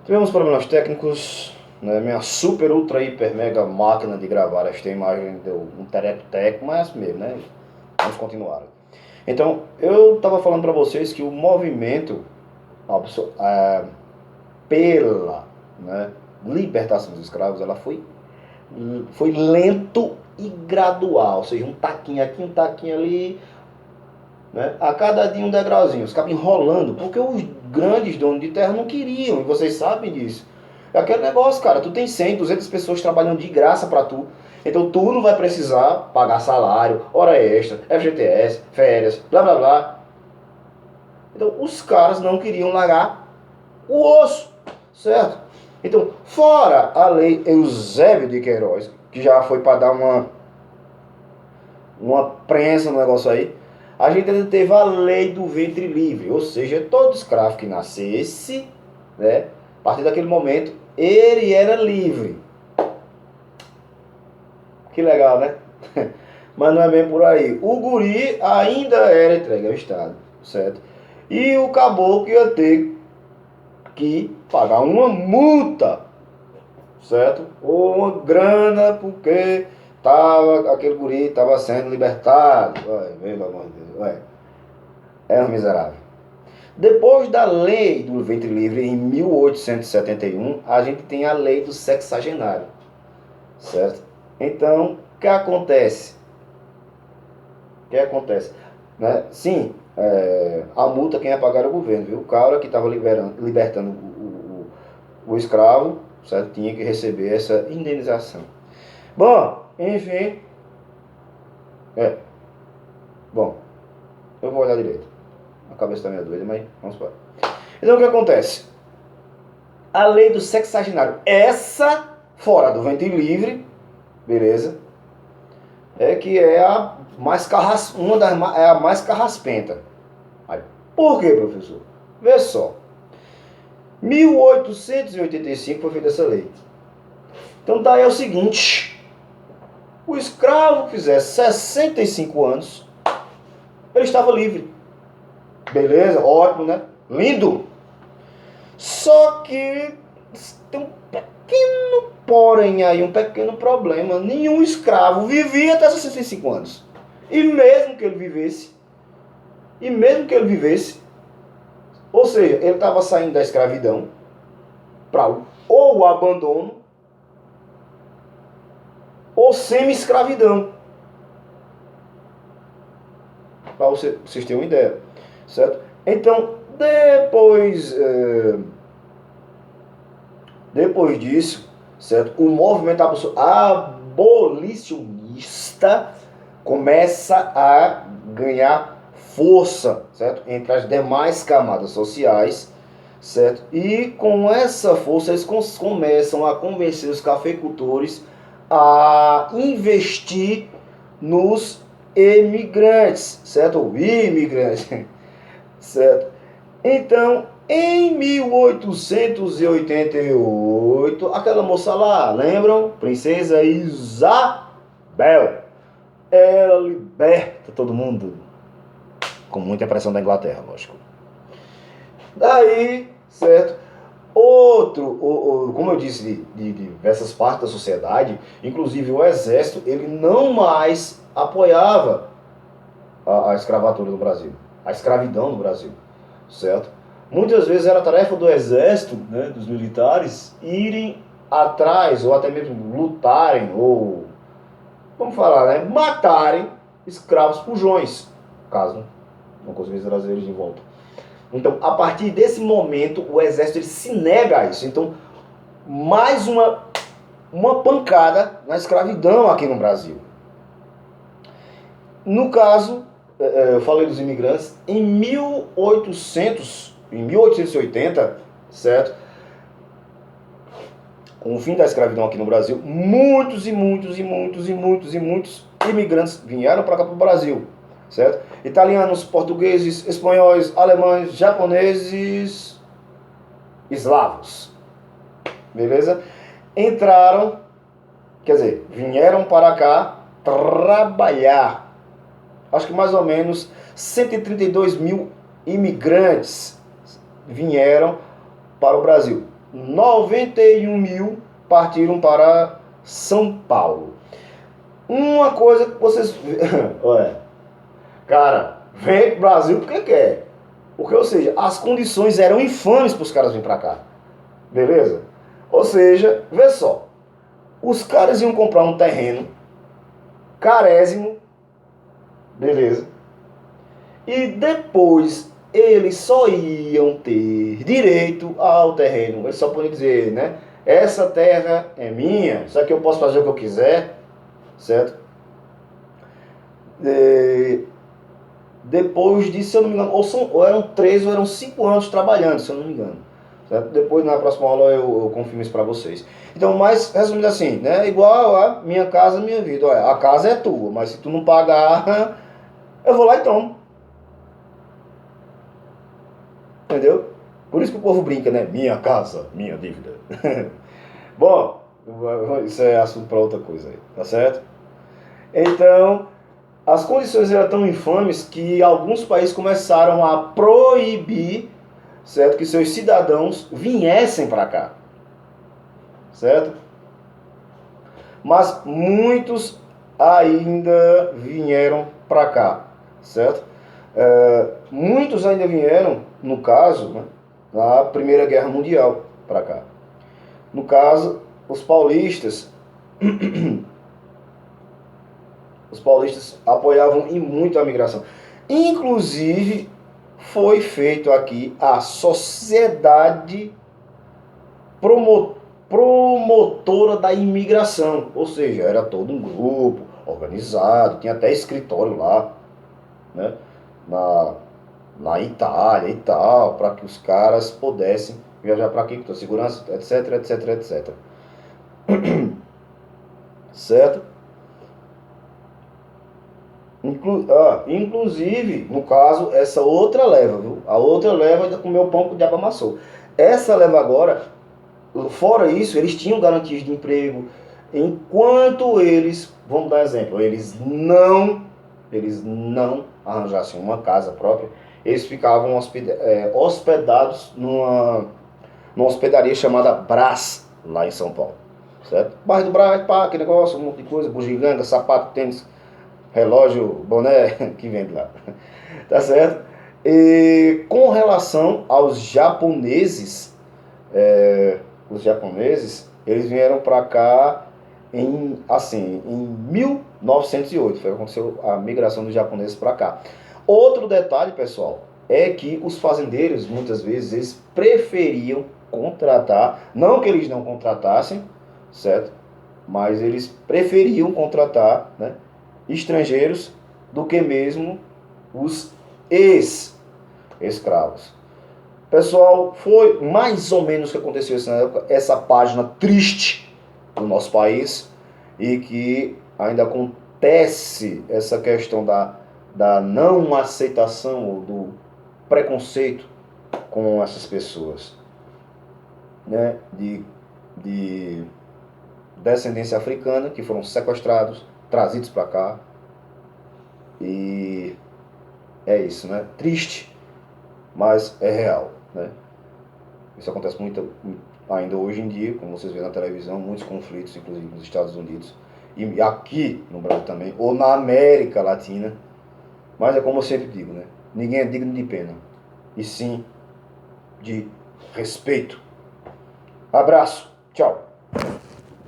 Tivemos problemas técnicos, né? Minha super, ultra, hiper, mega máquina de gravar esta imagem deu um tereco-teco, mas mesmo, né? Vamos continuar. Então, eu estava falando para vocês que o movimento pela, né, libertação dos escravos, ela foi lento e gradual, ou seja, um taquinho aqui, um taquinho ali, né? A cada dia um degrauzinho, os cabos enrolando, porque os grandes donos de terra não queriam, e vocês sabem disso. É aquele negócio, cara, tu tem 100, 200 pessoas trabalhando de graça para tu, então tu não vai precisar pagar salário, hora extra, FGTS, férias, blá blá blá. Então os caras não queriam largar o osso, certo? Então, fora a lei Eusébio de Queiroz, que já foi para dar uma prensa no negócio aí, a gente ainda teve a lei do ventre livre, ou seja, todo escravo que nascesse, né, a partir daquele momento, ele era livre. Que legal, né? Mas não é bem por aí. O guri ainda era entregue ao Estado, certo? E o caboclo ia ter que pagar uma multa, certo? Ou uma grana, porque aquele guri estava sendo libertado. Ai, pelo amor de Deus, ai. É um miserável. Depois da lei do ventre livre, em 1871, a gente tem a lei do sexagenário, certo? Então, o que acontece? O que acontece? Né? Sim, a multa quem ia pagar era o governo, viu? O cara que estava libertando o escravo, certo? Tinha que receber essa indenização. Bom, enfim, bom, eu vou olhar direito. A cabeça está meio doida, mas vamos para. Então o que acontece? A lei do sexagenário, essa fora do ventre livre, beleza? É que é a mais é a mais carraspenta. Aí, por que, professor? Vê só. 1885 foi feita essa lei. Então daí é o seguinte: o escravo que fizesse 65 anos, ele estava livre. Beleza, ótimo, né? Lindo. Só que tem um pequeno porém aí, um pequeno problema. Nenhum escravo vivia até 65 anos. E mesmo que ele vivesse, ou seja, ele estava saindo da escravidão para ou o abandono ou semi-escravidão. Para vocês terem uma ideia, certo? Então, depois disso, certo? O movimento abolicionista começa a ganhar força, certo? Entre as demais camadas sociais, certo? E com essa força eles começam a convencer os cafeicultores a investir nos emigrantes, certo? Ou imigrantes, certo? Então, em 1888, aquela moça lá, lembram? Princesa Isabel. Ela liberta todo mundo. Com muita pressão da Inglaterra, lógico. Daí, certo? Como eu disse, de diversas partes da sociedade, inclusive o exército, ele não mais apoiava a escravatura no Brasil, a escravidão no Brasil, certo? Muitas vezes era tarefa do exército, né, dos militares, irem atrás, ou até mesmo lutarem, ou, vamos falar, né, matarem escravos pujões, caso não conseguisse trazer eles de volta. Então, a partir desse momento, o exército ele se nega a isso. Então, mais uma pancada na escravidão aqui no Brasil. No caso, eu falei dos imigrantes, em 1880, certo? Com o fim da escravidão aqui no Brasil, muitos imigrantes vieram para cá para o Brasil, certo? Italianos, portugueses, espanhóis, alemães, japoneses, eslavos, beleza? Vieram para cá trabalhar. Acho que mais ou menos 132 mil imigrantes vieram para o Brasil. 91 mil partiram para São Paulo. Uma coisa que vocês... Olha, cara, vem pro Brasil porque quer. Porque, ou seja, as condições eram infames para os caras virem para cá. Beleza? Ou seja, vê só. Os caras iam comprar um terreno carésimo. Beleza? E depois eles só iam ter direito ao terreno. Eles só podiam dizer, né? Essa terra é minha, isso aqui eu posso fazer o que eu quiser, certo? Depois disso, se eu não me engano, ou eram 3 ou eram 5 anos trabalhando, se eu não me engano. Certo? Depois, na próxima aula, eu confirmo isso para vocês. Então, mas, resumindo assim, né? Igual a minha casa, minha vida. Olha, a casa é tua, mas se tu não pagar, eu vou lá e tomo. Entendeu? Por isso que o povo brinca, né? Minha casa, minha dívida. Bom, isso é assunto para outra coisa aí, tá certo? Então, as condições eram tão infames que alguns países começaram a proibir, certo, que seus cidadãos viessem para cá, certo? Mas muitos ainda vieram para cá, certo? Muitos ainda vieram, no caso, né, na Primeira Guerra Mundial para cá. No caso, os paulistas apoiavam e muito a migração. Inclusive, foi feito aqui a Sociedade Promotora da Imigração. Ou seja, era todo um grupo organizado, tinha até escritório lá, né, na Itália e tal, para que os caras pudessem viajar para aqui, com segurança, etc, etc, etc. Certo? Inclusive, no caso, essa outra leva, viu? A outra leva ainda comeu pão que o diabo amassou. Essa leva agora, fora isso, eles tinham garantias de emprego. Enquanto eles, vamos dar exemplo, eles não arranjassem uma casa própria, eles ficavam hospedados numa hospedaria chamada Brás, lá em São Paulo. Certo? Bairro do Brás, pá, aquele negócio, um monte de coisa, bugiganga, sapato, tênis, relógio, boné, que vende lá. Tá certo? E com relação aos japoneses, eles vieram para cá em 1908, foi quando aconteceu a migração dos japoneses para cá. Outro detalhe, pessoal, é que os fazendeiros, muitas vezes, eles preferiam contratar, não que eles não contratassem, certo? Mas eles preferiam contratar, né, estrangeiros do que mesmo os ex-escravos. Pessoal, foi mais ou menos o que aconteceu nessa época, essa página triste do nosso país, e que ainda acontece essa questão da não aceitação ou do preconceito com essas pessoas, né, de descendência africana, que foram sequestrados, trazidos para cá. E é isso, né? Triste, mas é real, né? Isso acontece muito ainda hoje em dia, como vocês veem na televisão, muitos conflitos, inclusive nos Estados Unidos, e aqui no Brasil também, ou na América Latina. Mas é como eu sempre digo, né? Ninguém é digno de pena, e sim de respeito. Abraço, tchau.